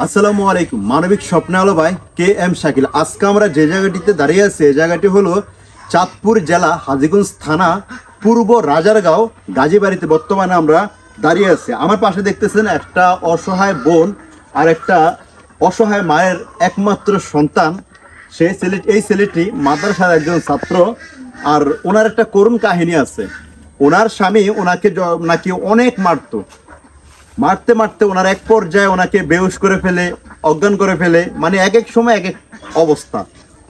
আসসালামু আলাইকুম। মানবিক স্বপ্নে আলো ভাই কে এম শাকিল। আজকে আমরা যে জায়গাটিতে দাঁড়িয়ে আছি এই জায়গাটি হলো চাঁদপুর জেলা হাজীগঞ্জ থানা পূর্ব রাজারগাঁও গাজীবাড়িতে বর্তমানে আমরা দাঁড়িয়ে আছি। আমার পাশে দেখতেছেন একটা অসহায় বোন আর একটা অসহায় মায়ের একমাত্র সন্তান। এই ছেলেটি মাদ্রাসার একজন ছাত্র। আর ওনার একটা করুণ কাহিনী আছে। ওনার স্বামী ওনাকে নাকি অনেক মারতে মারতে ওনার এক পর্যায়ে ওনাকে বেহুশ করে ফেলে, অজ্ঞান করে ফেলে। মানে এক এক সময় এক এক অবস্থা।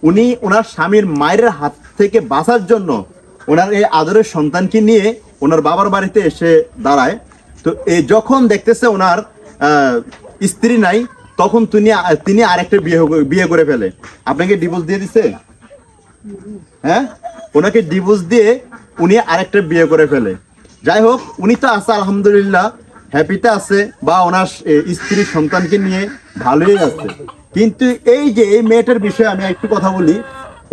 উনি ওনার স্বামীর মায়ের হাত থেকে বাঁচার জন্য ওনার এই আদরের সন্তানকে নিয়ে ওনার বাবার বাড়িতে এসে দাঁড়ায়। তো যখন দেখতেছে ওনার স্ত্রী নাই, তখন তিনি আরেকটা বিয়ে করে ফেলে। আপনাকে ডিভোর্স দিয়ে দিছে? হ্যাঁ, ওনাকে ডিভোর্স দিয়ে উনি আরেকটা বিয়ে করে ফেলে। যাই হোক, উনি তো আছে আলহামদুলিল্লাহ, হ্যাপিতে আছে, বা ওনার স্ত্রী সন্তানকে নিয়ে ভালোই আছে। কিন্তু এই যে এই মেয়েটার বিষয়ে আমি একটু কথা বলি।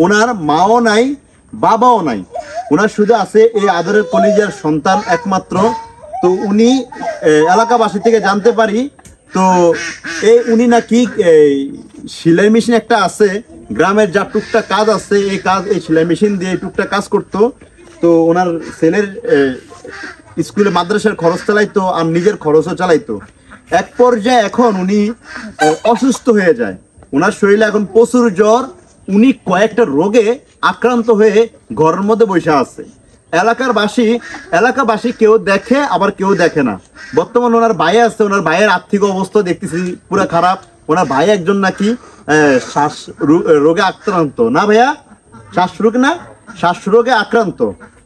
ওনার মাও নাই, বাবাও নাই, ওনার শুধু আছে এই আদরের কলিজার সন্তান একমাত্র। তো উনি এলাকাবাসী থেকে জানতে পারি, তো উনি নাকি সেলাই মেশিন একটা আছে গ্রামের, যা টুকটাক কাজ আছে এই সেলাই মেশিন দিয়ে টুকটাক কাজ করতো। তো ওনার ছেলের স্কুলে মাদ্রাসার খরচ চালাইতো আর নিজের খরচও চালাইতো। এক পর্যায়ে এখন উনি অসুস্থ হয়ে যায়। ওনার শরীরে এখন প্রচুর জ্বর। উনি কয়েকটা রোগে আক্রান্ত হয়ে ঘরের মধ্যে বসে আছে। এলাকাবাসী কেউ দেখে আবার কেউ দেখে না। বর্তমানে ওনার ভাই আছে, ওনার ভাইয়ের আর্থিক অবস্থা দেখতেছি পুরো খারাপ। ওনার ভাই একজন নাকি শ্বাস রোগে আক্রান্ত, না ভাইয়া? শ্বাস রোগে আক্রান্ত।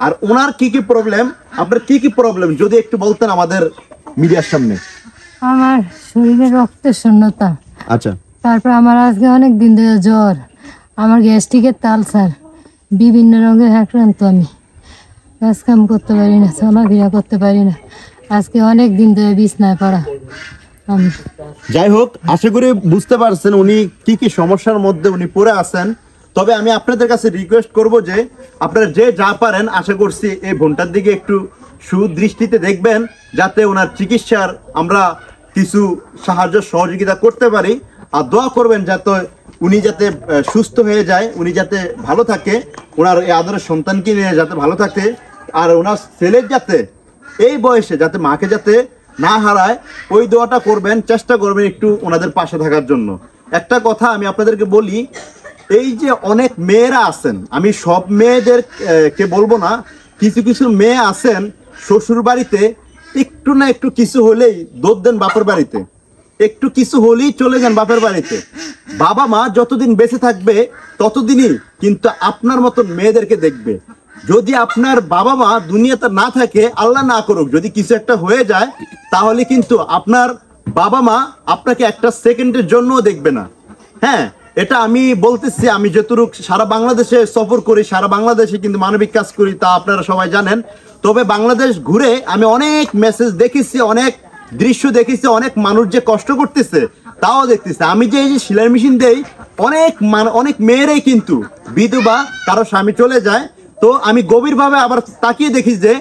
আর ওনার কি কি প্রবলেম, আপনার কি কি প্রবলেম যদি একটু বলতেন আমাদের মিডিয়ার সামনে। আমার শরীরে রক্তের শূন্যতা। আচ্ছা। তারপর আমার আজকে অনেক দিন ধরে জ্বর, আমার গ্যাস্ট্রিকের তালসার, বিভিন্ন রোগে আক্রান্ত। আমি কাজ কাম করতে পারি না, চলাফেরা করতে পারি না। আজকে অনেক দিন ধরে বিছনায় পড়া আমি। যাই হোক, আশা করি বুঝতে পারছেন উনি কি কি সমস্যার মধ্যে উনি পড়ে আছেন। তবে আমি আপনাদের কাছে রিকোয়েস্ট করব যে আপনারা যে যা পারেন, আশা করছি এই বোনটার দিকে একটু সুদৃষ্টিতে দেখবেন, যাতে ওনার চিকিৎসার আমরা কিছু সাহায্য সহযোগিতা করতে পারি। আর দোয়া করবেন উনি যাতে সুস্থ হয়ে যায়, উনি যাতে ভালো থাকে, ওনার এই আদরের সন্তানকে নিয়ে যাতে ভালো থাকে। আর ওনার ছেলের যাতে এই বয়সে যাতে মাকে যাতে না হারায়, ওই দোয়াটা করবেন, চেষ্টা করবেন একটু ওনাদের পাশে থাকার জন্য। একটা কথা আমি আপনাদেরকে বলি, এই যে অনেক মেয়েরা আছেন, আমি সব মেয়েদেরকে বলবো না, কিছু কিছু মেয়ে আছেন শ্বশুর বাড়িতে একটু না একটু কিছু হলেই দৌড় দেন বাপের বাড়িতে, একটু কিছু হলেই চলে যান বাপের বাড়িতে। বাবা মা যতদিন বেঁচে থাকবে ততদিনই কিন্তু আপনার মতন মেয়েদেরকে দেখবে। যদি আপনার বাবা মা দুনিয়াতে না থাকে, আল্লাহ না করুক, যদি কিছু একটা হয়ে যায়, তাহলে কিন্তু আপনার বাবা মা আপনাকে একটা সেকেন্ডের জন্যও দেখবে না। হ্যাঁ, এটা আমি বলতেছি, আমি যতটুক সারা বাংলাদেশে সফর করি, সারা বাংলাদেশে কিন্তু মানবিক কাজ করি, তা আপনারা সবাই জানেন। তবে বাংলাদেশ ঘুরে আমি অনেক মেসেজ দেখেছি, অনেক দৃশ্য দেখেছি, অনেক মানুষ যে কষ্ট করতেছে তাও দেখতেছি। আমি যে এই যে সেলাই মেশিন দেই, অনেক মেয়েরাই কিন্তু বিধবা, কারো স্বামী চলে যায়। তো আমি গভীরভাবে আবার তাকিয়ে দেখি যে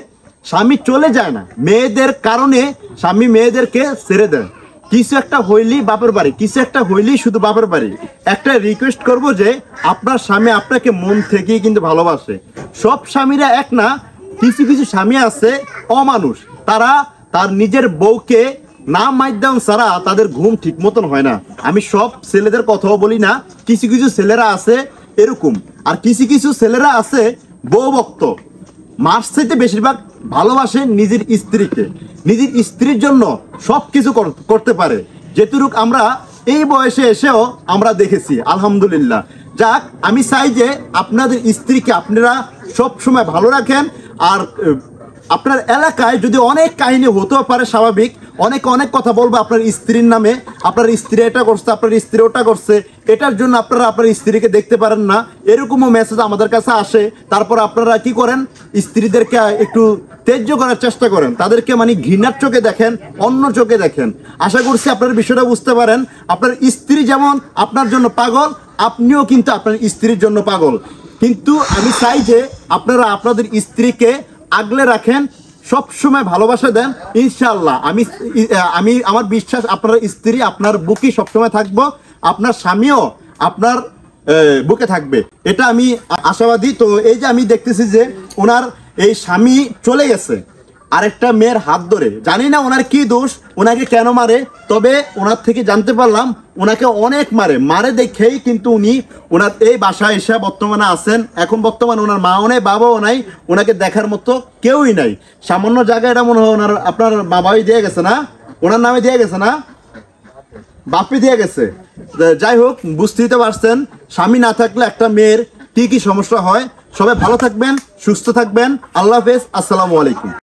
স্বামী চলে যায় না, মেয়েদের কারণে স্বামী মেয়েদেরকে ছেড়ে দেয়। কিছু একটা হইলি বাপের বাড়ি, কিছু একটা হইলি শুধু বাপের বাড়ি। একটা রিকোয়েস্ট করব যে আপনার স্বামী আপনাকে মন থেকেই কিন্তু ভালোবাসে। সব স্বামীরা এক না, কিছু কিছু স্বামী আছে অমানুষ, তার নিজের বউকে না মাইদান ছাড়া তাদের ঘুম ঠিক মতন হয় না। আমি সব ছেলেদের কথাও বলি না, কিছু কিছু ছেলেরা আছে এরকম। আর কিছু কিছু ছেলেরা আছে বউ ভক্ত, মার চাইতে বেশিরভাগ ভালোবাসে নিজের স্ত্রীকে, নিজের স্ত্রীর জন্য সব কিছু করতে পারে। যেটুক আমরা এই বয়সে এসেও আমরা দেখেছি আলহামদুলিল্লাহ। যাক, আমি চাই যে আপনাদের স্ত্রীকে আপনারা সব সময় ভালো রাখেন। আর আপনার এলাকায় যদি অনেক কাহিনী হতেও পারে, স্বাভাবিক, অনেক কথা বলবো আপনার স্ত্রীর নামে, আপনার স্ত্রী এটা করছে, আপনার স্ত্রী ওটা করছে, এটার জন্য আপনারা আপনার স্ত্রীকে দেখতে পারেন না, এরকমও মেসেজ আমাদের কাছে আসে। তারপর আপনারা কি করেন, স্ত্রীদেরকে একটু তেজ্য করার চেষ্টা করেন, তাদেরকে মানে ঘৃণার চোখে দেখেন, অন্য চোখে দেখেন। আশা করছি আপনার বিষয়টা বুঝতে পারেন। আপনার স্ত্রী যেমন আপনার জন্য পাগল, আপনিও কিন্তু আপনার স্ত্রীর জন্য পাগল। কিন্তু আমি চাই যে আপনারা আপনাদের স্ত্রীকে আগলে রাখেন, সব সময় ভালোবাসা দেন, ইনশাআল্লাহ আমি আমার বিশ্বাস আপনার স্ত্রী আপনার বুকে সবসময় থাকবো, আপনার স্বামীও আপনার বুকে থাকবে, এটা আমি আশাবাদী। তো এই যে আমি দেখতেছি যে ওনার এই স্বামী চলে গেছে আরেকটা মেয়ের হাত ধরে, জানি না ওনার কি দোষ, ওনাকে কেন মারে, তবে ওনার থেকে জানতে পারলাম ওনাকে অনেক মারে দেখেই কিন্তু উনি ওনার এই বাসায় এসে বর্তমানে আছেন। এখন বর্তমানে ওনার মাও নেই, বাবাও নাই, ওনাকে দেখার মতো কেউই নাই। সামান্য জায়গা এটা মনে হয় ওনার আপনার বাবাই দিয়ে গেছে না, ওনার নামে দিয়ে গেছে না, বাপি দিয়ে গেছে। যাই হোক, বুঝতেই তো পারছেন স্বামী না থাকলে একটা মেয়ের কি কি সমস্যা হয়। সবাই ভালো থাকবেন, সুস্থ থাকবেন, আল্লাহ হাফেজ, আসসালামু আলাইকুম।